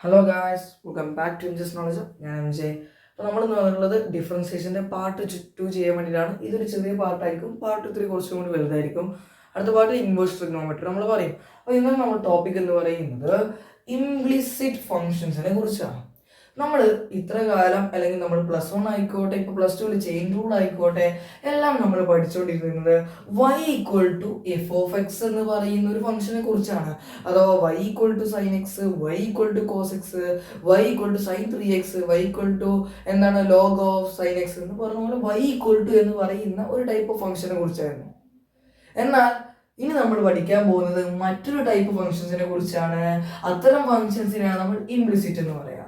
Hello guys, welcome back to ഇൻജസ് knowledge. ഞാൻ M J. അപ്പോൾ നമ്മളെന്ന് പറഞ്ഞിട്ടുള്ളത് ഡിഫറൻസിയേഷൻ്റെ പാർട്ട് 2 ചെയ്യാൻ വേണ്ടിയിട്ടാണ്. ഇതൊരു ചെറിയ പാർട്ടായിരിക്കും. പാർട്ട് 3 കുറച്ചും കൂടി വലുതായിരിക്കും. അടുത്ത പാർട്ട് ഇൻവേഴ്സ് ട്രിഗ്നോമെട്രി നമ്മൾ പറയും. അപ്പോൾ ഇന്ന് നമ്മൾ ടോപ്പിക് എന്ന് പറയുന്നത് ഇംപ്ലിസിറ്റ് ഫങ്ഷൻസിനെ കുറിച്ചാണ്. നമ്മൾ ഇത്ര കാലം അല്ലെങ്കിൽ നമ്മൾ +1 ആയിക്കോട്ടെ, ഇപ്പോൾ +2 ചെയിൻ റൂൾ ആയിക്കോട്ടെ, എല്ലാം നമ്മൾ പഠിച്ചുകൊണ്ടിരിക്കുന്നത് y=f(x) എന്ന് പറയുന്ന ഒരു ഫംഗ്ഷനെ കുറിച്ചാണ്. അഥവാ y=sin x, y=cos x, y=sin 3x, എന്താണ് log of sin x എന്ന് പറഞ്ഞ പോലെ y എന്ന് പറയുന്ന ഒരു ടൈപ്പ് ഓഫ് ഫംഗ്ഷനെ കുറിച്ചായിരുന്നു. എന്നാൽ ഇനി നമ്മൾ പഠിക്കാൻ പോകുന്നത് മറ്റൊരു ടൈപ്പ് ഫംഗ്ഷൻസിനെ കുറിച്ചാണ്. അത്തരം ഫംഗ്ഷൻസിനെയാണ് നമ്മൾ ഇംപ്ലിസിറ്റ് എന്ന് പറയുക.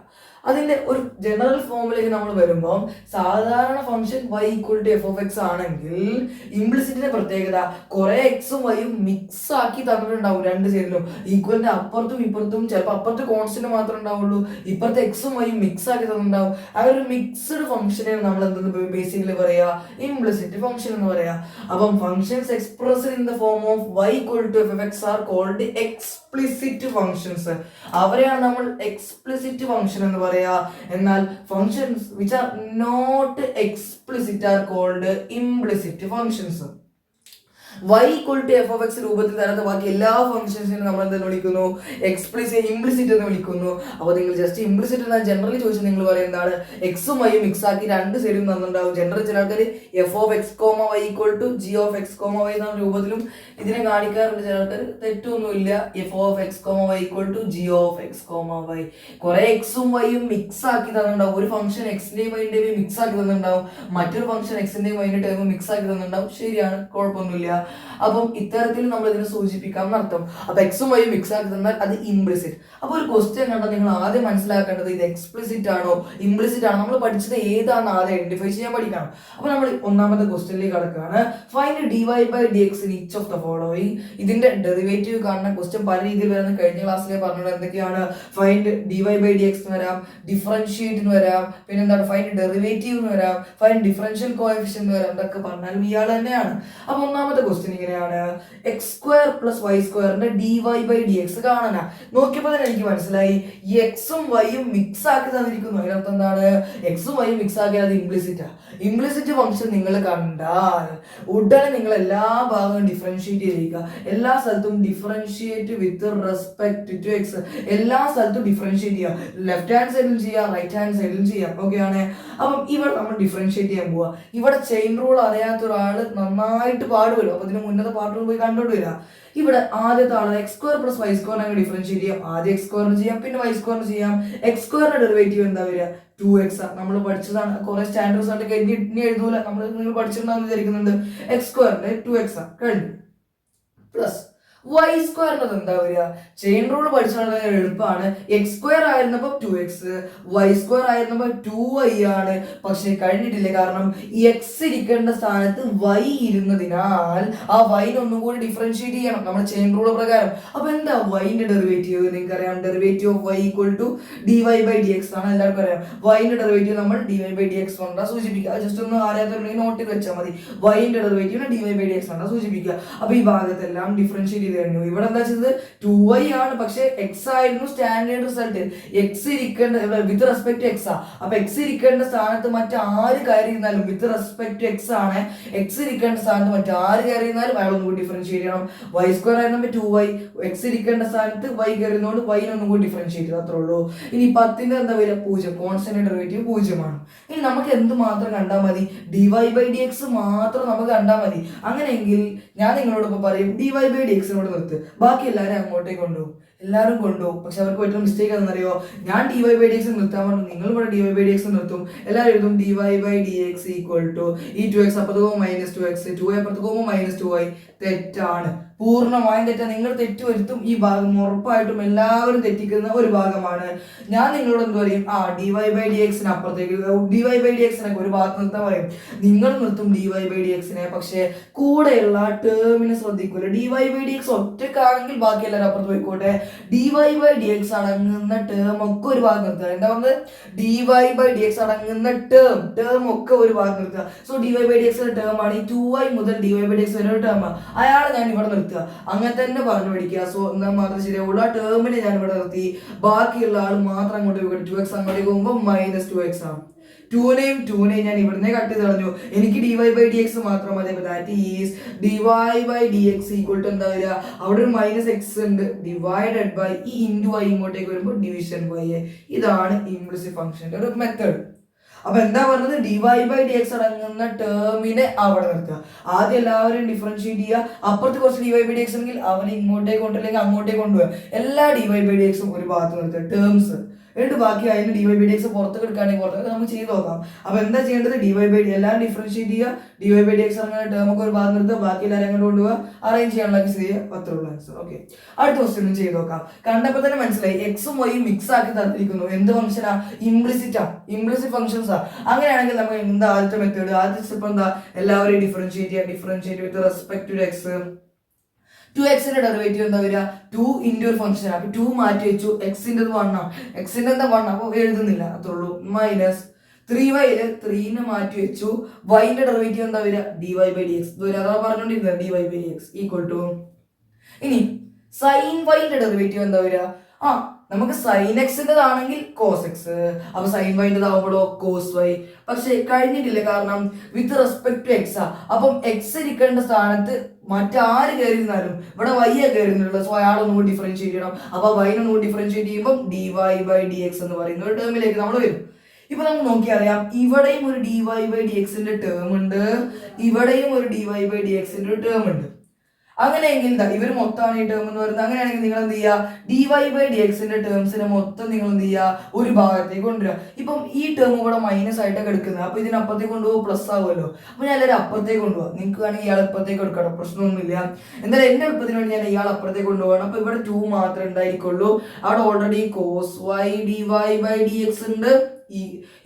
അതിന്റെ ഒരു ജനറൽ ഫോമിലേക്ക് നമ്മൾ വരുമ്പോൾ സാധാരണ ഫംഗ്ഷൻ y=f(x) ആണെങ്കിൽ ഇംപ്ലിസിറ്റിന്റെ പ്രത്യേകത കുറെ എക്സും വൈയും മിക്സ് ആക്കി തന്നിട്ടുണ്ടാവും. രണ്ട് സൈഡിലും ഈക്വലിന്റെ അപ്പുറത്തും ഇപ്പുറത്തും, ചിലപ്പോൾ അപ്പുറത്ത് കോൺസ്റ്റന്റ് മാത്രമേ ഉണ്ടാവുള്ളൂ, ഇപ്പുറത്തെ എക്സും വൈയും മിക്സ് ആക്കി തന്നിട്ടുണ്ടാവും. ആ ഒരു മിക്സ്ഡ് ഫംഗ്ഷനെ നമ്മൾ എന്തെന്ന് ബേസിക്കലി പറയാ, ഇംപ്ലിസിറ്റ് ഫംഗ്ഷൻ എന്ന് പറയാ. അപ്പം functions expressed in the form of y=f(x) are called explicit functions. അവരെയാണ് നമ്മൾ എക്സ്പ്ലിസിറ്റ് ഫംഗ്ഷൻ എന്ന് പറയുക. എന്നാൽ functions which are not explicit are called implicit functions. y=f(x) രൂപത്തിൽ തരാത്ത ബാക്കി എല്ലാ ഫംഗ്ഷൻസിനും നമ്മൾ എന്തെന്ന് വിളിക്കുന്നു, ഇംപ്ലിസിറ്റ് എന്ന് വിളിക്കുന്നു. അപ്പോൾ നിങ്ങൾ ജസ്റ്റ് ഇംപ്ലിസിറ്റ് എന്നാൽ ജനറലി ചോദിച്ചാൽ നിങ്ങൾ പറയുന്നതാണ് എക്സും വൈയും മിക്സ് ആക്കി രണ്ട് സൈഡും തന്നിട്ടുണ്ടാവും. ജനറൽ ചില ആൾക്കാർ f(x, y=g(x, y) എന്ന രൂപത്തിലും ഇതിനെ കാണിക്കാറുണ്ട്. ചില ആൾക്കാർ തെറ്റൊന്നുമില്ല, f(x, y=g(x, y). കുറെ എക്സും വൈയും മിക്സ് ആക്കി തന്നിട്ടുണ്ടാവും. ഒരു ഫംഗ്ഷൻ എക്സിന്റെയും വൈന്റെയും മിക്സ് ആക്കി തന്നിട്ടുണ്ടാവും, മറ്റൊരു ഫംഗ്ഷൻ എക്സിന്റെയും വൈന്റെ ടൈമും മിക്സ് ആക്കി തന്നിട്ടുണ്ടാവും. ശരിയാണ്, കുഴപ്പമൊന്നുമില്ല. അപ്പം ഇത്തരത്തിൽ നമ്മൾ ഇതിനെ സൂചിപ്പിക്കാം എന്നർത്ഥം. അപ്പൊ എക്സും വൈയും മിക്സ് ആക്കി തന്നാൽ അത് ഇംപ്ലിസിറ്റ്. അപ്പൊ ഒരു ക്വസ്റ്റ്യൻ കണ്ടാൽ നിങ്ങൾ ആദ്യം മനസ്സിലാക്കേണ്ടത് ഇത് എക്സ്പ്ലിസിറ്റ് ആണോ ഇംപ്ലിസിറ്റ് ആണോ, നമ്മൾ പഠിച്ചത് ഏതാണെന്ന് ആദ്യം ഐഡന്റിഫൈ ചെയ്യാൻ പഠിക്കണം. അപ്പൊ നമ്മൾ ഒന്നാമത്തെ ക്വസ്റ്റ്യനിലേക്ക് കടക്കുകയാണ്. Find dy/dx in each of the following. ഇതിന്റെ ഡെറിവേറ്റീവ് കാണുന്ന ക്വസ്റ്റ്യൻ പല രീതിയിൽ വരുന്ന കഴിഞ്ഞ ക്ലാസ്സിലെ പറഞ്ഞത് എന്തൊക്കെയാണ്. ഫൈൻഡ് dy/dx എന്ന് വരാം, ഡിഫറൻഷിയേറ്റ് എന്ന് വരാം, പിന്നെ എന്താണ് ഫൈൻഡ് ഡെറിവേറ്റീവ് എന്ന് വരാം, ഫൈൻഡ് ഡിഫറൻഷ്യൽ കോഎഫിഷ്യന്റ് എന്ന് വരാം. ഇതൊക്കെ പറഞ്ഞാലും ഇയാൾ തന്നെയാണ്. അപ്പൊ ഒന്നാമത്തെ ക്വസ്റ്റ്യൻ ഇങ്ങനെയാണ്, x² + y² dy/dx കാണാനാ. നോക്കിയപ്പോൾ തന്നെ എനിക്ക് മനസ്സിലായി എക്സും വൈയും മിക്സ് ആക്കി തന്നിരിക്കുന്നു. അതിനർത്ഥം എന്താണ്, എക്സും വൈയും മിക്സ് ആക്കിയാൽ അത് ഇംപ്ലിസിറ്റാ. ഇംപ്ലിസിറ്റ് ഫംഗ്ഷൻ നിങ്ങൾ കണ്ടാൽ ഉടനെ നിങ്ങൾ എല്ലാ ഭാഗവും ഡിഫറൻഷിയേറ്റ് ചെയ്യുക. എല്ലാ സ്ഥലത്തും differentiate with respect to x. എല്ലാ സ്ഥലത്തും ഡിഫറൻഷിയേറ്റ് ചെയ്യുക. ലെഫ്റ്റ് ഹാൻഡ് സൈഡിലും ചെയ്യാം, റൈറ്റ് ഹാൻഡ് സൈഡിലും ചെയ്യാം. ഓക്കെ ആണ്. അപ്പം ഇവിടെ നമ്മൾ ഡിഫറൻഷിയേറ്റ് ചെയ്യാൻ പോവാ. ഇവിടെ ചെയിൻ റൂൾ അറിയാത്ത ഒരാൾ നന്നായിട്ട് പാടുമല്ലോ. അപ്പൊ ഇതിന് മുന്നത്തെ പാട്ടുകൾ പോയി കണ്ടോണ്ട് വരിക. ഇവിടെ ആദ്യത്തെ ആള് x² + y² ഡിഫറൻഷിയേറ്റ് ചെയ്യാം. ആദ്യം x² ചെയ്യാം, പിന്നെ y² ചെയ്യാം. x² ഡെറിവേറ്റീവ് എന്താ വരിക, 2x. നമ്മൾ പഠിച്ചതാണ്, കുറെ സ്റ്റാൻഡേർഡ്സ് ആയിട്ട് ഇനി എഴുതൂല, നിങ്ങൾ പഠിച്ചിട്ടുണ്ടാന്ന് വിചാരിക്കുന്നുണ്ട്. x² 2x കഴിഞ്ഞു. പ്ലസ് y² എന്താ വരിക, ചെയിൻ റൂൾ പഠിച്ചാൽ എളുപ്പമാണ്. x² ആയിരുന്നപ്പോ 2x, y² ആയിരുന്നപ്പോ 2y ആണ്. പക്ഷെ കഴിഞ്ഞിട്ടില്ല, കാരണം x ഇരിക്കേണ്ട സ്ഥാനത്ത് y ഇരുന്നതിനാൽ ആ y ഒന്നും കൂടി ഡിഫറൻഷിയേറ്റ് ചെയ്യണം നമ്മുടെ ചെയിൻ റൂൾ പ്രകാരം. അപ്പൊ എന്താ y-ന്റെ ഡെറിവേറ്റീവ്, നിങ്ങൾക്കറിയാം, ഡെറിവേറ്റീവ് ഓഫ് y dy/dx ആണ്. എല്ലാവർക്കും അറിയാം, y-ന്റെ ഡെറിവേറ്റീവ് നമ്മൾ dy/dx കൊണ്ടാ സൂചിപ്പിക്കുക. ജസ്റ്റ് ഒന്ന് അറിയാത്തവരുണ്ടെങ്കിൽ നോട്ടിൽ വെച്ചാൽ മതി. y-ന്റെ ഡെറിവേറ്റീവിനെ dy/dx കൊണ്ടാ സൂചിപ്പിക്കുക. അപ്പൊ ഈ ഭാഗത്തെല്ലാം ഡിഫറൻഷിയേറ്റ് കഴിഞ്ഞു. ഇവിടെ എന്താ വെച്ചത് 2y ആണ്, പക്ഷെ x ആയിരുന്നു സ്റ്റാൻഡേർഡ് റിസൾട്ട്. x ഇരിക്കേണ്ട വിത്ത് റെസ്പെക്ട് ടു x ആ. അപ്പൊ x ഇരിക്കേണ്ട സ്ഥാനത്ത് മറ്റാര് കയറിയിരുന്നാലും വിത്ത് റെസ്പെക്ട് ടു x ആണ്. x ഇരിക്കേണ്ട സ്ഥാനത്ത് മറ്റാര് കയറിയിരുന്നാലും അയാൾ ഒന്നും കൂടി ഡിഫറൻഷിയേറ്റ് ചെയ്യണം. y² ആയിരുന്നപ്പോ 2y, x ഇരിക്കേണ്ട സ്ഥാനത്ത് y കയറുന്നതുകൊണ്ട് y ഒന്നും കൂടി ഡിഫറൻഷിയേറ്റ് ചെയ്യും. അത്രേ ഉള്ളൂ. ഇനി 10ന്റെ എന്താ വരിക, 0. കോൺസ്റ്റന്റ് ഡെറിവേറ്റീവ് 0 ആണ്. ഇനി നമുക്ക് എന്ത് മാത്രം കണ്ടാൽ മതി, dy/dx മാത്രം നമുക്ക് കണ്ടാൽ മതി. അങ്ങനെയെങ്കിൽ ഞാൻ നിങ്ങളോട് ഇപ്പൊ പറയും dy/dx നിർത്ത്, ബാക്കി എല്ലാവരും അങ്ങോട്ടേക്ക് കൊണ്ടുപോകും. എല്ലാവരും കൊണ്ടുപോകും. പക്ഷെ അവർക്ക് പറ്റുന്ന മിസ്റ്റേക്ക് എന്താണെന്നറിയോ, ഞാൻ dy/dx നിർത്താൻ പറഞ്ഞു, നിങ്ങൾ ഇവിടെ dy/dx നിർത്തും. എല്ലാവരും എഴുതും dy/dx ഈ 2x അപ്പുറത്ത് പോകുമ്പോൾ -2x, 2y അപ്പുറത്ത് പോകുമ്പോൾ -2y. തെറ്റാണ്, പൂർണ്ണമായും തെറ്റാണ്. നിങ്ങൾ തെറ്റ് വരുത്തും. ഈ ഭാഗം ഉറപ്പായിട്ടും എല്ലാവരും തെറ്റിക്കുന്ന ഒരു ഭാഗമാണ്. ഞാൻ നിങ്ങളോട് എന്ത് പറയും, dy/dx അപ്പുറത്തേക്ക്, dy/dx ഒരു ഭാഗത്ത് നിർത്താൻ പറയും. നിങ്ങൾ നിർത്തും dy/dx, പക്ഷെ കൂടെയുള്ള ടേമിനെ ശ്രദ്ധിക്കൂല. dy/dx ഒറ്റക്കാണെങ്കിൽ ബാക്കി എല്ലാവരും അപ്പുറത്ത് പോയിക്കോട്ടെ, dy/dx അടങ്ങുന്ന ടേം ഒക്കെ ഒരു ഭാഗം നിർത്തുക. എന്താ പറഞ്ഞത്? dy/dx അടങ്ങുന്ന ടേം ഒക്കെ ഒരു ഭാഗം നിർത്തുക. സോ dy/dx ടേം ആണ് ഈ 2y മുതൽ dy/dx വരെ ഒരു ടേം ആണ്. അയാളെ ഞാൻ ഇവിടെ നിർത്തുക. അങ്ങനെ തന്നെ പറഞ്ഞു പഠിക്കുക. സോ എന്നാൽ മാത്രം ശരിയാവുള്ളൂ. ആ ടേമിനെ ഞാൻ ഇവിടെ നിർത്തി. ബാക്കിയുള്ള ആൾ മാത്രം അങ്ങോട്ട് 2x അങ്ങോട്ടേക്ക് പോകുമ്പോൾ -2x ആണ്. 2നെയും ഞാൻ ഇവിടുന്ന് കട്ട് ചെയ്ത് കളഞ്ഞു. എനിക്ക് dy/dx മാത്രം മതി. That is dy/dx equal to എന്താ വരിക? അവിടെ ഒരു -x ഉണ്ട് ഡിവൈഡഡ് ബൈ ഈ ഇൻറ്റു y ഇങ്ങോട്ടേക്ക് വരുമ്പോൾ ഡിവിഷൻ y. ഇതാണ് ഇംപ്ലിസിറ്റ് ഫംഗ്ഷന്റെ ഒരു മെത്തേഡ്. അപ്പൊ എന്താ പറഞ്ഞത്? dy/dx അടങ്ങുന്ന ടേമിനെ അവിടെ നിർത്തുക. ആദ്യം എല്ലാവരും ഡിഫറൻഷിയേറ്റ് ചെയ്യുക. അപ്പുറത്ത് കുറച്ച് dy/dx എങ്കിൽ അവനെ ഇങ്ങോട്ടേക്ക് കൊണ്ടില്ലെങ്കിൽ അങ്ങോട്ടേക്ക് കൊണ്ടുപോകുക. എല്ലാ dy/dx ഒരു ഭാഗത്ത് നിർത്തുക. ടേംസ് എന്നിട്ട് ബാക്കി അതിന് dy/dx പുറത്തേക്ക് എടുക്കുകയാണെങ്കിൽ പുറത്തേക്ക് നമുക്ക് ചെയ്ത് നോക്കാം. അപ്പൊ എന്താ ചെയ്യേണ്ടത്? dy/dx എല്ലാം ഡിഫറൻഷിയേറ്റ് ചെയ്യുക. dy/dx അങ്ങനെ ടേം ഒക്കെ ഒരു ഭാഗം നിർത്തുക. ബാക്കി എല്ലാവരും അങ്ങോട്ട് കൊണ്ടുപോകുക. അറേഞ്ച് ചെയ്യാനുള്ള ചെയ്യുക. അത്രയുള്ള ആൻസർ. ഓക്കെ, അടുത്ത ക്വസ്റ്റ്യൻ ചെയ്ത് നോക്കാം. കണ്ടപ്പോൾ തന്നെ മനസ്സിലായി എക്സും വൈയും മിക്സ് ആക്കി തന്നിരിക്കുന്നു. എന്ത് ഫംഗ്ഷനാ? ഇംപ്ലിസിറ്റ് ഫംഗ്ഷൻസ് ആ. അങ്ങനെയാണെങ്കിൽ നമുക്ക് എന്താ ആദ്യത്തെ മെത്തേഡ്? ആദ്യത്തെ സ്റ്റെപ്പ് എന്താ? എല്ലാവരെയും differentiate with respect to x. 2x derivative എന്താ വരിക? 2 ഇൻറ്റു ഒരു ഫംഗ്ഷൻ. അപ്പൊ 2 മാറ്റി വെച്ചു. എക്സിൻ്റെ 1 ആണ്. എക്സിന്റെ എന്താ 1? അപ്പൊ എഴുതുന്നില്ല, അത്രേ ഉള്ളൂ. -3y 3നെ മാറ്റി വെച്ചു. വൈന്റെ ഡെറിവേറ്റീവ് എന്താ വരിക? dy/dx. അതാ പറഞ്ഞോണ്ടിരുന്നത് dy/dx ഈക്വൽ ടു. ഇനി sin y ഡെറിവേറ്റീവ് എന്താ വരിക? നമുക്ക് sin x-ൻ്റെതാണെങ്കിൽ cos x. അപ്പൊ sin y-ൻ്റെതാവുമ്പോഴോ cos y. പക്ഷെ കഴിഞ്ഞിട്ടില്ല, കാരണം വിത്ത് റെസ്പെക്ട് ടു x ആ. അപ്പം x ഇരിക്കേണ്ട സ്ഥാനത്ത് മറ്റാര് കയറിയിരുന്നാലും ഇവിടെ y കയറുന്നുള്ളൂ. സോ അയാളൊന്നും ഡിഫറൻഷിയേറ്റ് ചെയ്യണം. അപ്പൊ y-നൊന്നും ഡിഫറൻഷിയേറ്റ് ചെയ്യുമ്പോൾ dy/dx എന്ന് പറയുന്ന ഒരു ടേമിലേക്ക് നമ്മൾ വരും. ഇപ്പൊ നമുക്ക് നോക്കിയാൽ അറിയാം, ഇവിടെയും ഒരു dy/dx-ന്റെ ടേം ഉണ്ട്, ഇവിടെയും ഒരു dy/dx-ന്റെ ഒരു ടേം ഉണ്ട്. അങ്ങനെയെങ്കിൽ എന്താ? ഇവർ മൊത്തമാണ് ഈ ടേം എന്ന് പറയുന്നത്. അങ്ങനെയാണെങ്കിൽ നിങ്ങൾ എന്ത് ചെയ്യുക? dy/dx-ന്റെ ടേംസിനെ മൊത്തം നിങ്ങൾ എന്ത് ചെയ്യുക? ഒരു ഭാഗത്തേക്ക് കൊണ്ടുവരിക. ഇപ്പം ഈ ടേം ഇവിടെ മൈനസ് ആയിട്ടൊക്കെ എടുക്കുന്നത്. അപ്പൊ ഇതിനപ്പുറത്തേക്ക് കൊണ്ടുപോകും പ്ലസ് ആവുമല്ലോ. അപ്പൊ ഞാൻ എല്ലാവരും അപ്പുറത്തേക്ക് കൊണ്ടുപോകാം. നിങ്ങൾക്ക് വേണമെങ്കിൽ ഇയാൾ അപ്പുറത്തേക്ക് എടുക്കണം, പ്രശ്നമൊന്നുമില്ല. എന്തായാലും എന്റെ എളുപ്പത്തിന് വേണ്ടി ഞാൻ ഇയാൾ അപ്പുറത്തേക്ക് കൊണ്ടുപോകണം. അപ്പൊ ഇവിടെ 2 മാത്രമേ ഉണ്ടായിരിക്കുള്ളൂ. അവിടെ ഓൾറെഡി cos y dy/dx ഉണ്ട്.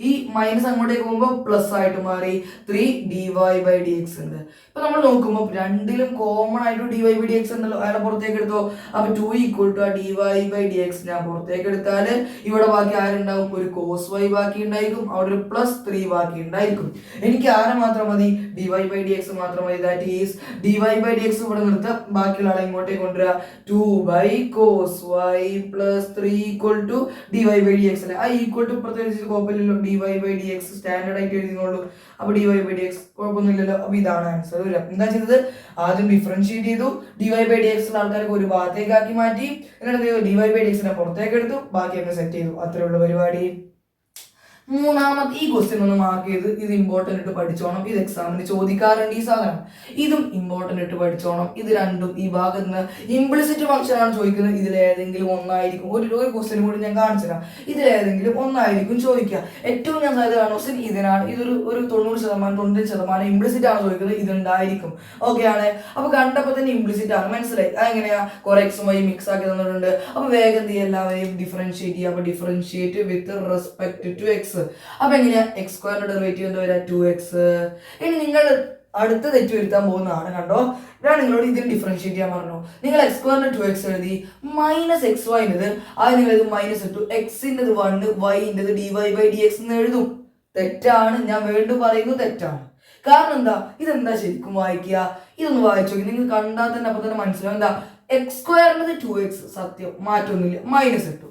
ഈ മൈനസ് അങ്ങോട്ടേക്ക് പോകുമ്പോൾ പ്ലസ് ആയിട്ട് മാറി 3 dy/dx ഉണ്ട്. ഇപ്പൊ നമ്മൾ നോക്കുമ്പോൾ രണ്ടിലും കോമൺ ആയിട്ട് dy/dx ഉണ്ടല്ലോ. അയാളെ പുറത്തേക്ക് എടുത്തോ. അപ്പൊ 2 ഈക്വൽ ടു dy/dx ഞാൻ പുറത്തേക്ക് എടുത്താല് ഇവിടെ ബാക്കി ആരുണ്ടാവും? ഒരു cos y ബാക്കി ഉണ്ടായിരിക്കും. അവിടെ ഒരു +3 ബാക്കി ഉണ്ടായിരിക്കും. എനിക്ക് ആരെ മാത്രം മതി? dy/dx മാത്രം മതി. ദാറ്റ് ഈസ് dy/dx ഇവിടെ നിർത്തുക. ബാക്കിയുള്ള ആളെ ഇങ്ങോട്ടേക്ക് കൊണ്ടുവരിക. 2/cos y + 3 equal to dy/dx അല്ലെ. ആ ഈക്വൽ ടു പ്രത്യേകിച്ച് കുഴപ്പമില്ലല്ലോ. dy/dx സ്റ്റാൻഡേർഡ് ആയിട്ട് എഴുതിയുള്ളൂ. അപ്പൊ dy/dx കുഴപ്പമൊന്നുമില്ലല്ലോ. അപ്പൊ ഇതാണ് ആൻസർ. എന്താ ചെയ്തത്? ആദ്യം ഡിഫറൻഷിയേറ്റ് ചെയ്തു. dy/dx ഉള്ള ആൾക്കാർക്ക് ഒരു ഭാഗത്തേക്ക് ആക്കി മാറ്റി. എന്നിട്ട് dy/dx-നെ പുറത്തേക്ക് എടുത്തു. ബാക്കി അങ്ങ് സെറ്റ് ചെയ്തു. അത്രേ ഉള്ള പരിപാടി. മൂന്നാമത്തെ ഈ ക്വസ്റ്റ്യൻ ഒന്ന് മാർക്ക് ചെയ്ത് ഇത് ഇമ്പോർട്ടൻ്റ് ഇട്ട് പഠിച്ചോണം. ഇത് എക്സാമിന് ചോദിക്കാറുണ്ട് ഈ സാധനം. ഇതും ഇമ്പോർട്ടൻ്റ് ഇട്ട് പഠിച്ചോണം. ഇത് രണ്ടും ഈ ഭാഗത്ത് നിന്ന് ഇംപ്ലിസിറ്റ് ഫംഗ്ഷൻ ആണ് ചോദിക്കുന്നത്. ഇതിലേതെങ്കിലും ഒന്നായിരിക്കും. ഒരു ക്വസ്റ്റ്യൻ കൂടി ഞാൻ കാണിച്ചുതരാം. ഇതിലേതെങ്കിലും ഒന്നായിരിക്കും ചോദിക്കുക. ഏറ്റവും ഞാൻ സാധ്യത ക്വസ്റ്റ്യൻ ഇതിനാണ്. ഇതൊരു 90% ഇംപ്ലിസിറ്റ് ആണ് ചോദിക്കുന്നത്. ഇതുണ്ടായിരിക്കും. ഓക്കെ ആണ്. അപ്പൊ കണ്ടപ്പോൾ തന്നെ ഇംപ്ലിസിറ്റ് ആണ്, മനസ്സിലായി. അതെങ്ങനെയാ? കുറെ എക്സും വൈ മിക്സ് ആക്കി തന്നിട്ടുണ്ട്. അപ്പൊ വേഗം എല്ലാവരെയും ഡിഫറൻഷിയേറ്റ് ചെയ്യുക. അപ്പൊ differentiate with respect to x. അപ്പൊ എങ്ങനെയാ? x² ഡെറിവേറ്റീവ് എന്താ വരിക? 2x. ഇനി നിങ്ങൾ അടുത്ത തെറ്റ് വരുത്താൻ പോകുന്നതാണ്. കണ്ടോ, ഞാൻ നിങ്ങളോട് ഇതിന് ഡിഫറൻഷിയേറ്റ് ചെയ്യാൻ പറഞ്ഞു. നിങ്ങൾ x² 2x എഴുതി, -xy-ൻ്റെത് അത് നിങ്ങൾ ഇത് മൈനസ് ഇട്ടു. x-ൻ്റെത് 1, y-ൻ്റെത് dy/dx എന്ന് എഴുതും. തെറ്റാണ്. ഞാൻ വീണ്ടും പറയുന്നു, തെറ്റാണ്. കാരണം എന്താ? ഇതെന്താ ശരിക്കും വായിക്കുക? ഇതൊന്ന് വായിച്ചു നോക്കി. നിങ്ങൾ കണ്ടാൽ തന്നെ അപ്പൊ തന്നെ മനസ്സിലാവും. എന്താ? x² 2x സത്യം, മാറ്റൊന്നുമില്ല, മൈനസ് ഇട്ടു.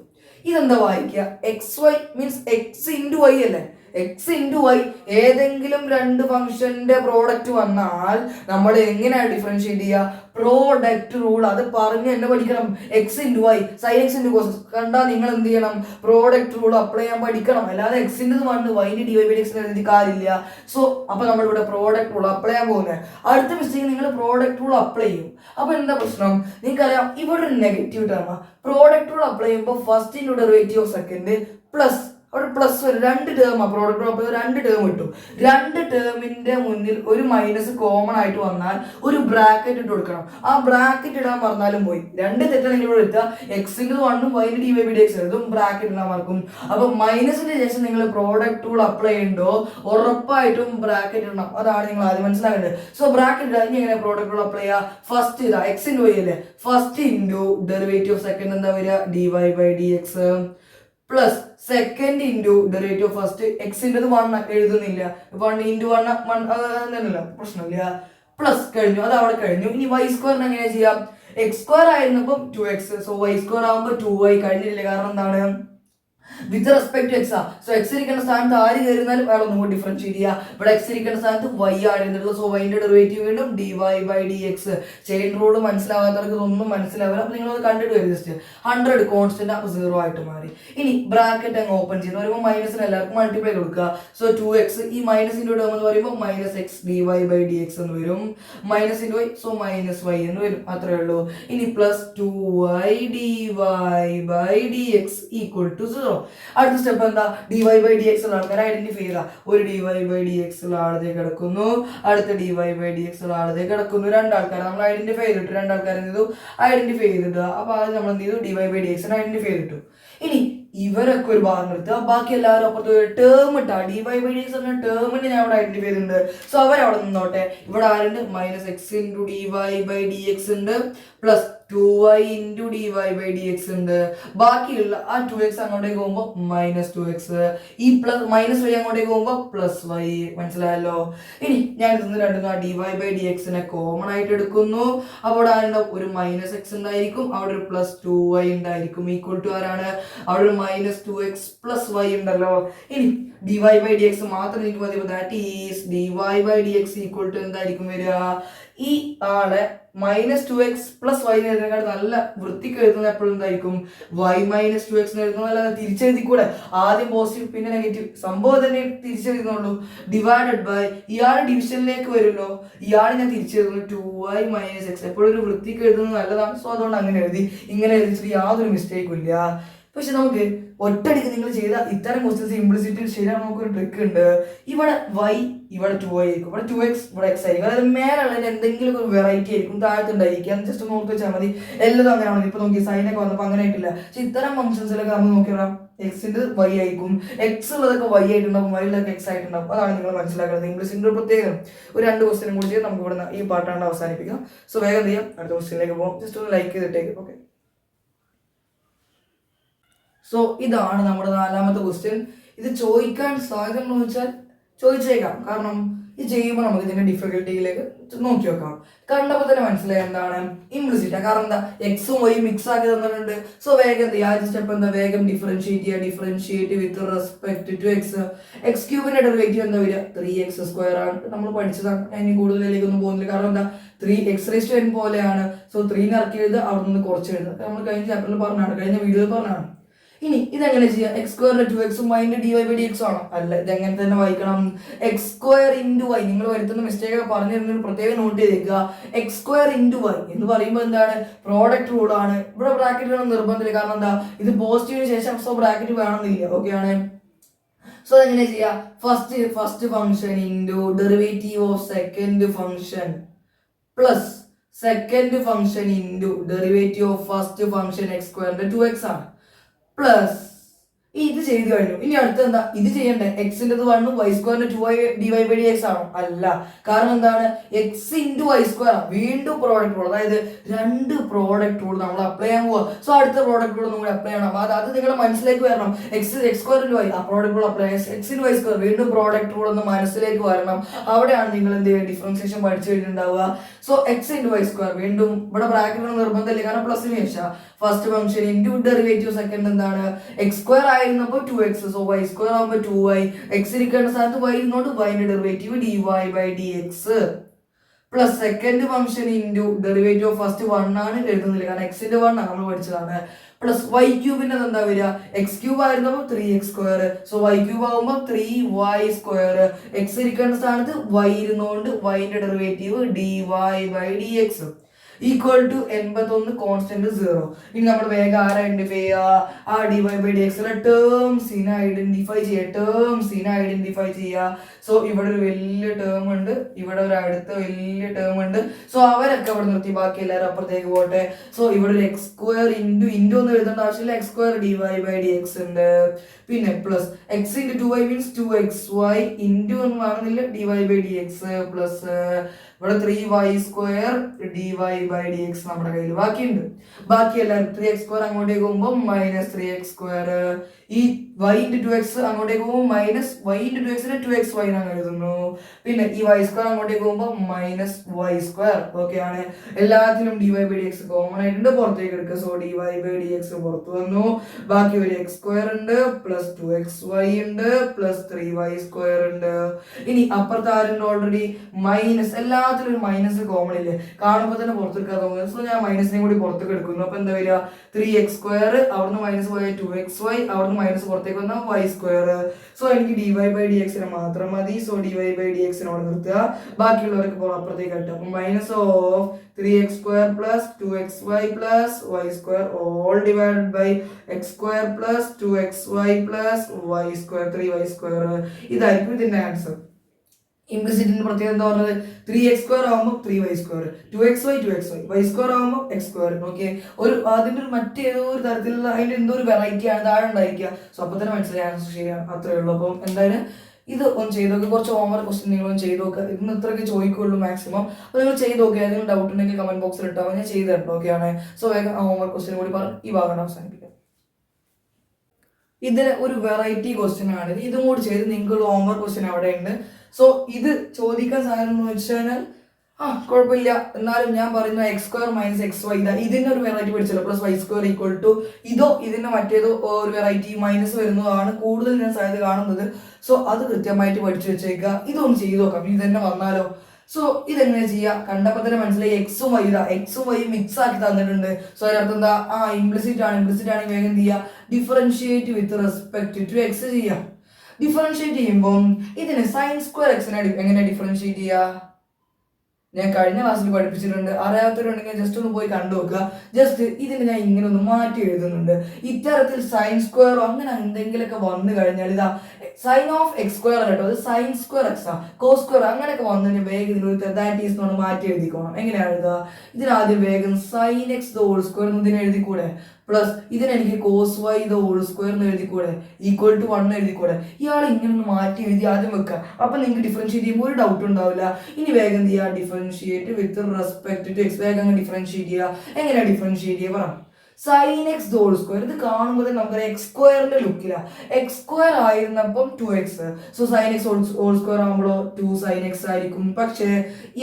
ഇതെന്താ വായിക്കുക? xy means x into y അല്ലേ? x ഇൻറ്റു y ഏതെങ്കിലും രണ്ട് ഫംഗ്ഷന്റെ പ്രോഡക്റ്റ് വന്നാൽ നമ്മൾ എങ്ങനെയാണ് ഡിഫറൻഷിയേറ്റ് ചെയ്യുക? Product rule. അത് പറഞ്ഞ് എന്നെ പഠിക്കണം. x into y sin x into cos കണ്ടാൽ നിങ്ങൾ എന്ത് ചെയ്യണം? പ്രോഡക്റ്റ് റൂൾ അപ്ലൈ ചെയ്യാൻ പഠിക്കണം. അല്ലാതെ x-ൻ്റെത് 1 y-ൻ്റെ dy/dx എഴുതി കാര്യമില്ല. സോ അപ്പൊ നമ്മളിവിടെ പ്രോഡക്റ്റ് റൂൾ അപ്ലൈ ചെയ്യാൻ പോകുന്നത്. അടുത്ത മിസ്റ്റേക്ക് നിങ്ങൾ പ്രോഡക്റ്റ് റൂൾ അപ്ലൈ ചെയ്യും. അപ്പൊ എന്താ പ്രശ്നം? നിങ്ങൾക്കറിയാം ഇവിടെ ഒരു negative term. Product rule apply ചെയ്യുമ്പോൾ first into derivative of second plus അവിടെ പ്ലസ് വരും. 2 ടേം പ്രോഡക്റ്റ് 2 ടേം കിട്ടും. 2 ടേമിന്റെ മുന്നിൽ ഒരു മൈനസ് കോമൺ ആയിട്ട് വന്നാൽ ഒരു ബ്രാക്കറ്റ് ഇട്ട് കൊടുക്കണം. ആ ബ്രാക്കറ്റ് ഇടാൻ പറഞ്ഞാലും പോയി. 2 തെറ്റാണെങ്കിൽ ഇവിടെ എടുക്കുക. എക്സിന്റെ 1 വൈൻ്റെ dydx എഴുതും, ബ്രാക്കറ്റ് ഇടാൻ മറക്കും. അപ്പൊ മൈനസിന് ശേഷം നിങ്ങൾ പ്രോഡക്റ്റ് റൂൾ അപ്ലൈ ചെയ്യുന്നുണ്ടോ ഉറപ്പായിട്ടും ബ്രാക്കറ്റ് ഇടണം. അതാണ് നിങ്ങൾ ആദ്യം മനസ്സിലാക്കേണ്ടത്. സോ ബ്രാക്കറ്റ് ഇടാൻ ഇനി എങ്ങനെ പ്രോഡക്റ്റ് റൂൾ അപ്ലൈ ചെയ്യുക? ഫസ്റ്റ് ഇതാ എക്സ് ഇൻറ്റു വൈ അല്ലേ, first into derivative of second എന്താ വരിക, dy/dx plus second into derivative first. എക്സിൻ്റെ 1 എഴുതുന്നില്ല, 1 ഇൻറ്റു 1 തന്നെയല്ല, പ്രശ്നമില്ല. പ്ലസ് കഴിഞ്ഞു, അത് അവിടെ കഴിഞ്ഞു. ഇനി വൈ സ്ക്വയറിന് എങ്ങനെയാ ചെയ്യാം? എക്സ് സ്ക്വയർ ആയിരുന്നപ്പം 2x, സോ വൈ സ്ക്വയർ ആകുമ്പോൾ 2y കഴിഞ്ഞിട്ടില്ല. കാരണം എന്താണ്, വിത്ത് റെസ്പെക്ട് ടു എക്സ് ആ. സോ എക്സ് ഇരിക്കേണ്ട സ്ഥാനത്ത് ആര് കയറുന്നാലും അയാൾ ഒന്നും കൂടി ഡിഫറൻഷിയേറ്റ് ചെയ്യുക. ഇവിടെ എക്സ് ഇരിക്കേണ്ട സ്ഥാനത്ത് വൈ ആണ് ഇരുന്നിട്ടുള്ളത്. സോ വൈൻ്റെ ഡെറിവേറ്റീവ് വീണ്ടും dy/dx. ചെയിൻ റൂൾ മനസ്സിലാവാത്തവർക്ക് ഇതൊന്നും മനസ്സിലാവില്ല. അപ്പോൾ നിങ്ങളത് കണ്ടിട്ട് വരും. ജസ്റ്റ് 100 കോൺസ്റ്റന്റ് അപ്പോൾ 0 ആയിട്ട് മാറി. ഇനി ബ്രാക്കറ്റ് അങ്ങ് ഓപ്പൺ ചെയ്യുന്ന പറയുമ്പോൾ മൈനസിന് എല്ലാവർക്കും മൾട്ടിപ്ലൈ കൊടുക്കുക. സോ 2x ഈ മൈനസിൻ്റെ ടേം എന്ന് പറയുമ്പോൾ -x dy/dx എന്ന് വരും. Minus into y, so -y എന്ന് വരും. അത്രേ ഉള്ളൂ. ഇനി plus 2y dy/dx equal to 0. അടുത്ത സ്റ്റെപ്പ് എന്താ, dy/dx ഉള്ള ആൾക്കാർ ഐഡന്റിഫൈ ചെയ്യുക. ഒരു dy/dx ഉള്ള ആളതേ കിടക്കുന്നു, അടുത്ത dy/dx ഉള്ള ആളതേ കിടക്കുന്നു. 2 ആൾക്കാർ നമ്മൾ ഐഡന്റിഫൈ ചെയ്തിട്ട് 2 ആൾക്കാർ എന്ത് ചെയ്തു, ഐഡന്റിഫൈ ചെയ്തിട്ട്. അപ്പൊ അത് നമ്മൾ എന്ത് ചെയ്തു, dy/dx ഐഡന്റിഫൈ ചെയ്തിട്ടു. ഇനി ഇവരൊക്കെ ഒരു ഭാഗം നിർത്തുക, ബാക്കി എല്ലാവരും അപ്പുറത്ത് ടേം ഇട്ടാ. dy/dx എന്ന ടേമിന് ഞാൻ ഇവിടെ ഐഡന്റിഫൈ ചെയ്തിട്ടുണ്ട്. സോ അവരവിടെ നിന്നോട്ടെ. ഇവിടെ ആരുണ്ട്, -x ഇൻറ്റു dy/dx ഉണ്ട്, പ്ലസ് 2y ഇൻറ്റു dy/dx ഉണ്ട്. ബാക്കിയുള്ള ആ 2x അങ്ങോട്ടേക്ക് പോകുമ്പോൾ -2x, ഈ പ്ലസ് -y അങ്ങോട്ടേക്ക് പോകുമ്പോൾ +y. മനസ്സിലായല്ലോ. ഇനി ഞാൻ ഇതിന്ന് രണ്ടും ആ dy/dx കോമൺ ആയിട്ട് എടുക്കുന്നു. അപ്പോൾ ആരുണ്ടാവും, ഒരു -x ഉണ്ടായിരിക്കും, അവിടെ ഒരു +2y ഉണ്ടായിരിക്കും. ഈക്വൽ ടു ആരാണ്, അവിടെ ഒരു -2x + y ഉണ്ടല്ലോ. ഇനി dy/dx മാത്രം എനിക്ക് മതി. That is dy/dx equal to എന്തായിരിക്കും വരിക, ഈ ആളെ -2x + y എഴുതുന്നതിനേക്കാൾ നല്ല വൃത്തിക്ക് എഴുതുന്നത് എപ്പോഴും എന്തായിരിക്കും, y - 2x എഴുതുന്നത്. അല്ലാതെ തിരിച്ചെഴുതിക്കൂടെ, ആദ്യം പോസിറ്റീവ് പിന്നെ നെഗറ്റീവ്, സംഭവം തന്നെ തിരിച്ചെഴുതുന്നുള്ളൂ. ഡിവൈഡഡ് ബൈ ഇയാൾ ഡിവിഷനിലേക്ക് വരുമല്ലോ, ഇയാൾ ഞാൻ തിരിച്ചെഴുതുന്നു 2y - x. എപ്പോഴും ഒരു വൃത്തിക്ക് എഴുതുന്നത് നല്ലതാണ്. സോ അതുകൊണ്ട് അങ്ങനെ എഴുതി. ഇങ്ങനെ എഴുതിച്ചിട്ട് യാതൊരു മിസ്റ്റേക്കും ഇല്ല. പക്ഷെ നമുക്ക് ഒറ്റയടിക്ക് നിങ്ങൾ ചെയ്ത ഇത്തരം ക്വസ്റ്റ്യൻസ് ഇംപ്ലിസിറ്റ് ശരിയാണ്. നമുക്കൊരു ട്രിക്ക് ഉണ്ട്. ഇവിടെ y ഇവിടെ 2y ആയിരിക്കും, ഇവിടെ 2x ഇവിടെ x ആയിരിക്കും. അതായത് മേലുള്ളതിന് എന്തെങ്കിലും ഒരു വെറൈറ്റി ആയിരിക്കും താഴത്തുണ്ടായിരിക്കും. ജസ്റ്റ് ഒന്ന് ഓർത്ത് വെച്ചാൽ മതി. എല്ലാതും അങ്ങനെയാണ്. ഇപ്പൊ നോക്കി സൈനൊക്കെ വന്നപ്പോൾ അങ്ങനെ ആയിട്ടില്ല. പക്ഷെ ഇത്തരം ഫംഗ്ഷൻസിലൊക്കെ നമ്മൾ നോക്കിയാൽ എക്സിന്റെ y ആയിരിക്കും, എക്സ് ഉള്ളതൊക്കെ y ആയിട്ടുണ്ടാവും, വൈയിലൊക്കെ x ആയിട്ടുണ്ടാവും. അതാണ് നിങ്ങൾ മനസ്സിലാക്കുന്നത്. ഇംഗ്ലീഷിന്റെ പ്രത്യേകം ഒരു 2 ക്വസ്റ്റ്യനും കൂടി ചെയ്ത് നമുക്ക് ഇവിടെ ഈ പാർട്ടാണ്ട് അവസാനിപ്പിക്കാം. സോ വേഗം ചെയ്യാം, അടുത്ത ക്വസ്റ്റ്യനിലേക്ക് പോകും. ജസ്റ്റ് ഒന്ന് ലൈക്ക് ചെയ്തിട്ടേക്ക്. ഓക്കെ, സോ ഇതാണ് നമ്മുടെ 4ാമത്തെ ക്വസ്റ്റ്യൻ. ഇത് ചോദിക്കാൻ സാധ്യത ഉണ്ടോ എന്ന് വെച്ചാൽ ചോദിച്ചേക്കാം. കാരണം ഇത് ചെയ്യുമ്പോൾ നമുക്ക് ഇതിന്റെ ഡിഫിക്കൽട്ടിയിലേക്ക് നോക്കി വെക്കാം. കണ്ടപ്പോൾ തന്നെ മനസ്സിലായി എന്താണ് ഇംപ്ലിസിറ്റ്. കാരണം എന്താ, എക്സും വൈയും മിക്സ് ആക്കി തന്നിട്ടുണ്ട്. സോ വേഗം എന്ത് ചെയ്യുക, ആദ്യ സ്റ്റെപ്പ് എന്താ, വേഗം ഡിഫറൻഷിയേറ്റ് ചെയ്യുക. Differentiate with respect to X. X ക്യൂബിന്റെ ഡെറിവേറ്റീവ് എന്താ വരിക, 3x² ആണ്. നമ്മൾ പഠിച്ചതാണ്, ഇനി കൂടുതലേക്കൊന്നും പോകുന്നില്ല. കാരണം എന്താ, 3x⁻n പോലെയാണ്. സോ 3 ഇറക്കി എഴുതുക, അവിടെ നിന്ന് കുറച്ച് എഴുതുക. നമ്മൾ കഴിഞ്ഞ ചാപ്റ്ററിൽ പറഞ്ഞാണ്, കഴിഞ്ഞ വീഡിയോയിൽ പറഞ്ഞാണ്. ഇനി ഇതെങ്ങനെ ചെയ്യാം, x² 2x y dy/dx ആണോ, അല്ല. ഇതെങ്ങനെ തന്നെ വായിക്കണം, x² × y. നിങ്ങൾ വരുത്തുന്ന മിസ്റ്റേക്ക് ഒക്കെ പറഞ്ഞു തരുന്നതിന് പ്രത്യേകം നോട്ട് ചെയ്തേക്കുക. x² × y എന്ന് പറയുമ്പോൾ എന്താണ്, പ്രോഡക്റ്റ് റൂൾ ആണ്. ഇവിടെ ബ്രാക്കറ്റ് വേണം നിർബന്ധമില്ല. കാരണം എന്താ, ഇത് പോസിറ്റീവിന് ശേഷം സോ ബ്രാക്കറ്റ് വേണമെന്നില്ല. ഓക്കെ ആണ്. സോ എങ്ങനെ ചെയ്യാം, first function into derivative of second function plus second function into derivative of first function x² 2x ആണ്. പ്ലസ് ഇത് ചെയ്ത് കഴിഞ്ഞു. ഇനി അടുത്ത് എന്താ, ഇത് ചെയ്യണ്ടേ, എക്സിന്റെ 1 y² 2y dy/dx ആണോ, അല്ല. കാരണം എന്താണ്, x × y². വീണ്ടും പ്രോഡക്റ്റ് റൂൾ, അതായത് 2 പ്രോഡക്റ്റ് റൂൾ നമ്മൾ അപ്ലൈ ചെയ്യാൻ പോവാ. സോ അടുത്ത പ്രോഡക്റ്റ് റൂൾ നമ്മൾ അപ്ലൈ ചെയ്യണം. അത് നിങ്ങളുടെ മനസ്സിലേക്ക് വരണം. x² × y ആ പ്രോഡക്റ്റ് റൂൾ അപ്ലൈ ചെയ്യാം. x × y² വീണ്ടും പ്രോഡക്റ്റ് റൂൾ ഒന്ന് മനസ്സിലേക്ക് വരണം. അവിടെയാണ് നിങ്ങൾ എന്ത് ചെയ്യുക, ഡിഫറൻസിയേഷൻ പഠിച്ചു കഴിഞ്ഞിട്ടുണ്ടാവുക. സോ x × y² വീണ്ടും ഇവിടെ ബ്രാക്കറ്റ് നിർബന്ധമില്ല. കാരണം പ്ലസിന് ശേഷം first function into derivative second എന്താണ്, x² ആയിരുന്നപ്പോൾ 2x. സോ y² ആകുമ്പോൾ 2y. എക്സ് ഇരിക്കേണ്ട സ്ഥാനത്ത് y ഇരുന്നോണ്ട് yന്റെ derivative dy/dx plus second function into derivative of first 1 ആണ്, എഴുതുന്നില്ല കാരണം എക്സിന്റെ 1 നമ്മൾ പഠിച്ചതാണ്. പ്ലസ് y³ എന്താ വരിക, x³ ആയിരുന്നപ്പോൾ 3x². സോ y³ ആകുമ്പോൾ 3y². എക്സ് ഇരിക്കേണ്ട സ്ഥാനത്ത് y ഇരുന്നോണ്ട് yന്റെ derivative dy/dx. Equal to 81 constant 0. ഇനി നമ്മൾ വേഗം ആരെ ഐഡന്റിഫൈ ചെയ്യുക? ആ dy/dx ടേംസിനെ ഐഡന്റിഫൈ ചെയ്യുക. സോ ഇവിടെ ഒരു വലിയ ടേം ഉണ്ട്, ഇവിടെ ഒരു അടുത്ത വലിയ ടേം ഉണ്ട്. സോ അവരൊക്കെ ഇവിടെ നിർത്തി, ബാക്കി എല്ലാവരും അപ്പുറത്തേക്ക് പോട്ടെ. സോ ഇവിടെ ഒരു x² ഇൻറ്റു ഒന്നും എഴുതേണ്ട ആവശ്യമില്ല, x² dy/dx ഉണ്ട്. പിന്നെ plus x × 2y means 2xy into ഒന്നും കാണുന്നില്ല dy/dx പ്ലസ് ഇവിടെ 3y² dy/dx നമ്മുടെ കയ്യിൽ ബാക്കിയുണ്ട്. ബാക്കി എല്ലാവരും 3x² അങ്ങോട്ടേക്ക് പോകുമ്പോൾ -3x², ഈ y × 2x അങ്ങോട്ടേക്ക് പോകുമ്പോൾ -y × 2x 2xy എന്നാണ് എഴുതുന്നു. പിന്നെ ഈ y² അങ്ങോട്ടേക്ക് പോകുമ്പോൾ -y². ഓക്കെ ആണ്. എല്ലാത്തിനും dy/dx കോമൺ ആയിട്ടുണ്ട്, പുറത്തേക്ക് എടുക്കുക. സോ dy/dx പുറത്തു വന്നു. ബാക്കി ഒരു x² ഉണ്ട്, പ്ലസ് 2xy ഉണ്ട്, പ്ലസ് 3y² ഉണ്ട്. ഇനി അപ്പുറത്ത് ആരുണ്ട്? Already minus. എല്ലാത്തിലും ഒരു മൈനസ് കോമൺ ഇല്ലേ, കാണുമ്പോൾ തന്നെ പുറത്തെടുക്കാൻ തോന്നുന്നത്. സോ ഞാൻ മൈനസിനെ കൂടി പുറത്തേക്ക് എടുക്കുന്നു. അപ്പൊ എന്താ വരിക? 3x², അവിടുന്ന് മൈനസ് പോയ 2xy, അവിടുന്ന് മൈനസ് പുറത്തേക്ക് വന്നാൽ y². സോ എനിക്ക് dy/dx മാത്രം മതി. സോ dy/dx അവിടെ നിർത്തുക, ബാക്കിയുള്ളവർക്ക് അപ്പുറത്തേക്ക് കിട്ടും. അപ്പൊ -3x² plus 2xy plus y² all divided by x² plus 2xy plus y², 3y². ഇതായിരിക്കും ഇതിന്റെ ആൻസർ. ഇംപ്ലിസിറ്റിന്റെ പ്രത്യേകത എന്താ പറഞ്ഞത്? 3x² ആകുമ്പോൾ 3y², 2xy y² ആകുമ്പോൾ x². ഓക്കെ, അതിന്റെ ഒരു മറ്റേതോ ഒരു തരത്തിലുള്ള അതിന്റെ എന്തോ ഒരു വെറൈറ്റി ആണ് താഴെ ഉണ്ടായിരിക്കുക. സോ അപ്പൊ തന്നെ മനസ്സിലായി ആൻസർ ചെയ്യാം, അത്രേ ഉള്ളൂ. അപ്പം എന്തായാലും ഇത് ഒന്ന് ചെയ്ത് നോക്കുക. കുറച്ച് ഹോംവർക്ക് ക്വസ്റ്റ്യൻ നിങ്ങളൊന്ന് ചെയ്ത് നോക്കുക. ഇന്ന് ഇത്രയൊക്കെ ചോദിക്കുള്ളൂ മാക്സിമം. അപ്പോൾ നിങ്ങൾ ചെയ്ത് നോക്കുക. ഏതെങ്കിലും ഡൗട്ട് ഉണ്ടെങ്കിൽ കമന്റ് ബോക്സിൽ ഇട്ടാൽ ഞാൻ ചെയ്ത് തരണം. ഓക്കെ ആണ്. സോ വേഗം ഹോംവർക്ക് ക്വസ്റ്റ്യൻ കൂടി പറഞ്ഞ് ഈ ഭാഗം അവസാനിപ്പിക്കാം. ഇതിന് ഒരു വെറൈറ്റി ക്വസ്റ്റ്യൻ ആണ്. ഇതും കൂടി ചെയ്ത് നിങ്ങൾക്ക് ഹോംവർക്ക് ക്വസ്റ്റ്യൻ അവിടെ ഉണ്ട്. സോ ഇത് ചോദിക്കാൻ സാധനം എന്ന് വെച്ചാൽ കുഴപ്പമില്ല, എന്നാലും ഞാൻ പറയുന്ന x² - xy ഇതാ, ഇതിന്റെ ഒരു വെറൈറ്റി പഠിച്ചല്ലോ. പ്ലസ് y² ഈക്വൽ ടു ഇതോ ഇതിന്റെ മറ്റേതോ ഒരു വെറൈറ്റി മൈനസ് വരുന്നതാണ് കൂടുതൽ ഞാൻ സാധ്യത കാണുന്നത്. സോ അത് കൃത്യമായിട്ട് പഠിച്ചു വെച്ചേക്കുക. ഇതൊന്ന് ചെയ്ത് നോക്കാം, ഇത് തന്നെ വന്നാലോ. സോ ഇതെങ്ങനെ ചെയ്യാം? കണ്ടപ്പോൾ തന്നെ മനസ്സിലായി. എക്സും വൈ മിക്സ് ആക്കി തന്നിട്ടുണ്ട്. സോ അതിനർത്ഥം എന്താ? ഇംപ്ലിസിറ്റ് ആണെങ്കിൽ വേഗം എന്ത് ചെയ്യുക? Differentiate with respect to x ചെയ്യാം. ഡിഫറൻഷിയേറ്റ് ചെയ്യുമ്പോൾ ഇതിന് sin² x എങ്ങനെ ഡിഫറൻഷിയേറ്റ് ചെയ്യുക? ഞാൻ കഴിഞ്ഞ ക്ലാസ്സിൽ പഠിപ്പിച്ചിട്ടുണ്ട്. അറിയാത്തവരുണ്ടെങ്കിൽ ജസ്റ്റ് ഒന്ന് പോയി കണ്ടു നോക്കുക. ജസ്റ്റ് ഇതിന് ഞാൻ ഇങ്ങനെ ഒന്ന് മാറ്റി എഴുതുന്നുണ്ട്. ഇത്തരത്തിൽ sin² അങ്ങനെ എന്തെങ്കിലുമൊക്കെ വന്നു കഴിഞ്ഞാൽ ഇതാ sin(x²) കേട്ടോ, അത് sin² x cos² അങ്ങനെയൊക്കെ വന്നു കഴിഞ്ഞാൽ വേഗം ഇതിനൊരു ദാറ്റ് ഈസ് എന്ന് മാറ്റി എഴുതിക്കോണം. എങ്ങനെയാണ് എഴുതുക? ഇതിനാദ്യം വേഗം sin x² ഇതിനെ എഴുതിക്കൂടെ, പ്ലസ് ഇതിനെനിക്ക് cos(y) എന്ന് എഴുതിക്കൂടെ, ഈക്വൽ ടു 1 എഴുതിക്കൂടെ. ഇയാൾ ഇങ്ങനെ ഒന്ന് മാറ്റി എഴുതി ആദ്യം വെക്കുക. അപ്പൊ നിങ്ങൾക്ക് ഡിഫറൻഷിയേറ്റ് ചെയ്യുമ്പോൾ ഒരു ഡൗട്ട് ഉണ്ടാവില്ല. ഇനി വേഗം എന്ത് ചെയ്യുക? Differentiate with respect to x. വേഗം ഡിഫറൻഷിയേറ്റ് ചെയ്യുക. എങ്ങനെയാണ് ഡിഫറൻഷിയേറ്റ് ചെയ്യുക? പറ. sin x². ഇത് കാണുമ്പോൾ നമുക്ക് x² ലുക്കില്ല. x² ആയിരുന്നപ്പം 2x. സോ sin x² ആകുമ്പോഴോ 2 sin x ആയിരിക്കും. പക്ഷേ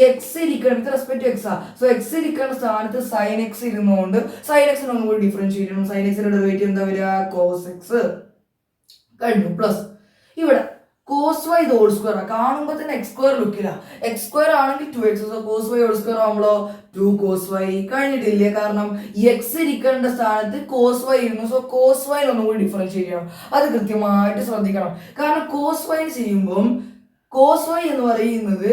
എക്സ് ഇരിക്കണം with respect to x. So x ഇരിക്കുന്ന സ്ഥാനത്ത് sin x ഇരുന്നുകൊണ്ട് sin x ഒന്നുകൂടി ഡിഫറൻഷിയേറ്റ് ചെയ്യണം. sin x ഡെറിവേറ്റീവ് എന്താ വരിക? cos x കഴിഞ്ഞു. പ്ലസ് ഇവിടെ cos(y) കാണുമ്പോൾ തന്നെ x² ലുക്കില്ല. x² ആണെങ്കിൽ 2x. സോ cos(y) ആകുമ്പോഴോ 2 cos(y) കഴിഞ്ഞിട്ടില്ലേ? കാരണം എക്സ് ഇരിക്കേണ്ട സ്ഥാനത്ത് cos(y) ഇരുന്നു. സോ cos(y) ഒന്നുകൂടി ഡിഫറൻഷിയേറ്റ് ചെയ്യണം. അത് കൃത്യമായിട്ട് ശ്രദ്ധിക്കണം. കാരണം cos(y) ചെയ്യുമ്പം cos(y) എന്ന് പറയുന്നത്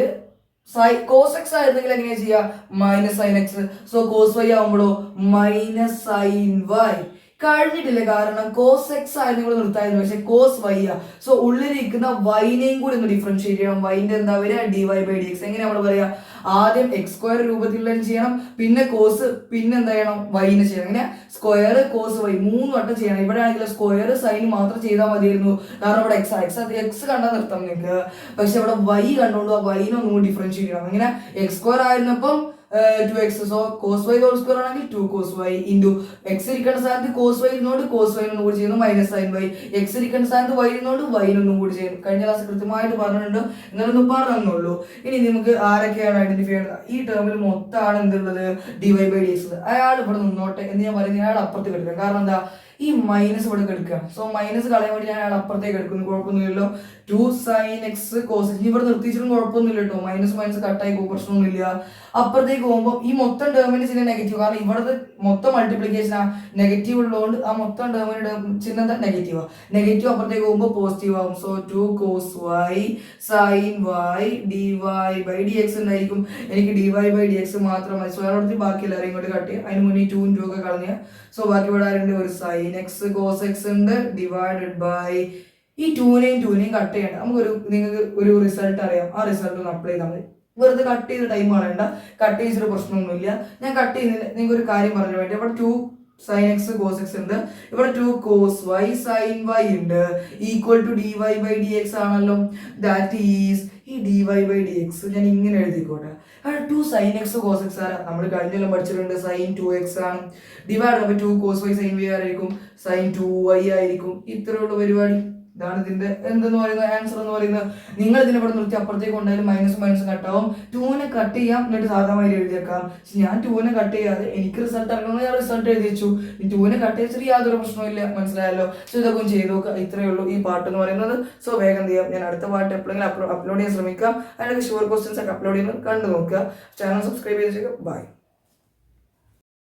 cos x ആയിരുന്നെങ്കിൽ എങ്ങനെയാ ചെയ്യുക? -sin x. So cos(y) ആകുമ്പോഴോ -sin y കഴിഞ്ഞിട്ടില്ല. കാരണം cos x ആയിരുന്നു കൂടെ നിർത്തായിരുന്നു, പക്ഷെ cos y സോ ഉള്ളിലിരിക്കുന്ന വൈനെയും കൂടി ഒന്ന് ഡിഫറൻഷിയേറ്റ് ചെയ്യണം. വൈൻ്റെ എന്താ വരിക? dy/dx. എങ്ങനെ നമ്മൾ പറയാ? ആദ്യം x² രൂപത്തിൽ ചെയ്യണം, പിന്നെ കോസ്, പിന്നെ എന്താ ചെയ്യണം? വൈനെ ചെയ്യണം. അങ്ങനെ സ്ക്വയർ cos y 3 വട്ടം ചെയ്യണം. ഇവിടെ ആണെങ്കിൽ സ്ക്വയർ സൈൻ മാത്രം ചെയ്താൽ മതിയായിരുന്നു. കാരണം ഇവിടെ എക്സ് കണ്ടാൽ നിർത്താം നിങ്ങൾക്ക്. പക്ഷെ ഇവിടെ y കണ്ടുകൊണ്ട് ആ വൈനെ ഒന്നും ഡിഫറൻഷിയേറ്റ് ചെയ്യണം. അങ്ങനെ x² ആയിരുന്നപ്പം 2x. സോ cos(y) ആണെങ്കിൽ 2 cos y ഇൻറ്റു എക്സ് ഇരിക്കേണ്ട സ്ഥാനത്ത് cos y ഇരുന്നോണ്ട് cos y ഒന്നും കൂടി ചെയ്യുന്നു -sin y. എക്സ് ഇരിക്കേണ്ട സ്ഥാനത്ത് y ഇരുന്നോണ്ട് y ഒന്നും കൂടി ചെയ്യുന്നു. കഴിഞ്ഞ ക്ലാസ് കൃത്യമായിട്ട് പറഞ്ഞിട്ടുണ്ട്, എന്നാലൊന്നും പറഞ്ഞുള്ളൂ. ഇനി നമുക്ക് ആരൊക്കെയാണ് ഐഡന്റിഫൈ ചെയ്യുന്നത്? ഈ ടേമിൽ മൊത്തമാണ് എന്തുള്ളത്? dy/dx. അയാൾ ഇവിടെ നിന്നോട്ടെ എന്ന് ഞാൻ പറയുന്നത്, അയാൾ അപ്പുറത്ത് കിടക്കുക. കാരണം എന്താ? ഈ മൈനസ് ഇവിടെ എടുക്കുകയാണ്. സോ മൈനസ് കളയാൻ വേണ്ടി ഞാൻ അപ്പുറത്തേക്ക് എടുക്കുന്നു, കുഴപ്പമൊന്നുമില്ലല്ലോ. 2 sin x cos x ഇവിടെ നിർത്തിച്ചിട്ടും കുഴപ്പമൊന്നുമില്ല കേട്ടോ. മൈനസ് മൈനസ് കട്ടായി പോകും, പ്രശ്നമൊന്നുമില്ല. അപ്പുറത്തേക്ക് പോകുമ്പോൾ ഈ മൊത്തം ടേമിന് ചിഹ്നം നെഗറ്റീവ്, കാരണം ഇവിടുത്തെ മൊത്തം മൾട്ടിപ്ലിക്കേഷൻ ആ നെഗറ്റീവ് ഉള്ളതുകൊണ്ട് ആ മൊത്തം ടേമിന് ചിഹ്നം നെഗറ്റീവാണ്. നെഗറ്റീവ് അപ്പുറത്തേക്ക് പോകുമ്പോൾ പോസിറ്റീവ് ആവും. So 2 cos y sin y dy by dx ഉണ്ടായിരിക്കും. എനിക്ക് dy by dx മാത്രം മതി. സോ അതിനോടത്ത് ബാക്കി എല്ലാവരും ഇങ്ങോട്ട് കട്ട് ചെയ്യാം. അതിന് മുന്നേ 2 2 ഒക്കെ കളഞ്ഞ. സോ ബാക്കി ഇവിടെ ആരുണ്ട്, ഒരു sin x cos x ഉണ്ട് ഡിവൈഡഡ് ബൈ ഈ 2നെയും കട്ട് ചെയ്യണ്ട. നിങ്ങൾക്ക് ഒരു റിസൾട്ട് അറിയാം, ആ റിസൾട്ട് ഒന്ന് അപ്ലൈ ചെയ്താൽ മതി. വെറുതെ കട്ട് ചെയ്ത് ടൈം കളയണ്ട, കട്ട് ചെയ്തിട്ട് പ്രശ്നമൊന്നുമില്ല. ഞാൻ കട്ട് ചെയ്യുന്നില്ല, നിങ്ങൾക്ക് ഒരു കാര്യം പറഞ്ഞു വേണ്ടി. ഇവിടെ 2 sin x cos x ഉണ്ട്, ഇവിടെ 2 cos y sin y ഉണ്ട്, equal to dy by dx ആണല്ലോ. ദാറ്റ് ഈസ് ഈ dy by dx ഞാൻ ഇങ്ങനെ എഴുതിക്കോട്ടെ. 2 sin x cos x ആണ്, നമ്മൾ കഴിഞ്ഞെല്ലാം പഠിച്ചിട്ടുണ്ട്, sin 2x ആണ്. Divide by 2 cos y sin y ആയിരിക്കും, sin 2y ആയിരിക്കും. ഇത്രയുള്ള പരിപാടി. ഇതാണ് ഇതിന്റെ എന്തെന്ന് പറയുന്നത്, ആൻസർ എന്ന് പറയുന്നത്. നിങ്ങൾ ഇതിനെ ഇവിടെ നിർത്തി അപ്പുറത്തേക്ക് കൊണ്ടായാലും മൈനസ് കട്ടാവും. 2നെ കട്ട് ചെയ്യാം, എന്നിട്ട് സാധാരണ എഴുതിയേക്കാം. ഞാൻ 2നെ കട്ട് ചെയ്യാതെ എനിക്ക് റിസൾട്ട് അറിയണമെന്ന് ഞാൻ റിസൾട്ട് എഴുതി വെച്ചു. 2നെ കട്ട് ചെയ്തിട്ട് യാതൊരു പ്രശ്നമില്ല, മനസ്സിലായല്ലോ. സോ ഇതൊക്കെ ചെയ്ത് നോക്കുക. ഇത്രയേ ഉള്ളൂ ഈ പാട്ട് എന്ന് പറയുന്നത്. സോ വേഗം ചെയ്യാം. ഞാൻ അടുത്ത പാട്ട് എപ്പോഴെങ്കിലും അപ്ലോഡ് ചെയ്യാൻ ശ്രമിക്കാം. അതിനൊക്കെ ഷുവർ ക്വസ്റ്റ്യൻസ് ഒക്കെ അപ്ലോഡ് ചെയ്യുന്നത് കണ്ടു നോക്കുക. ചാനൽ സബ്സ്ക്രൈബ് ചെയ്ത് ബൈ.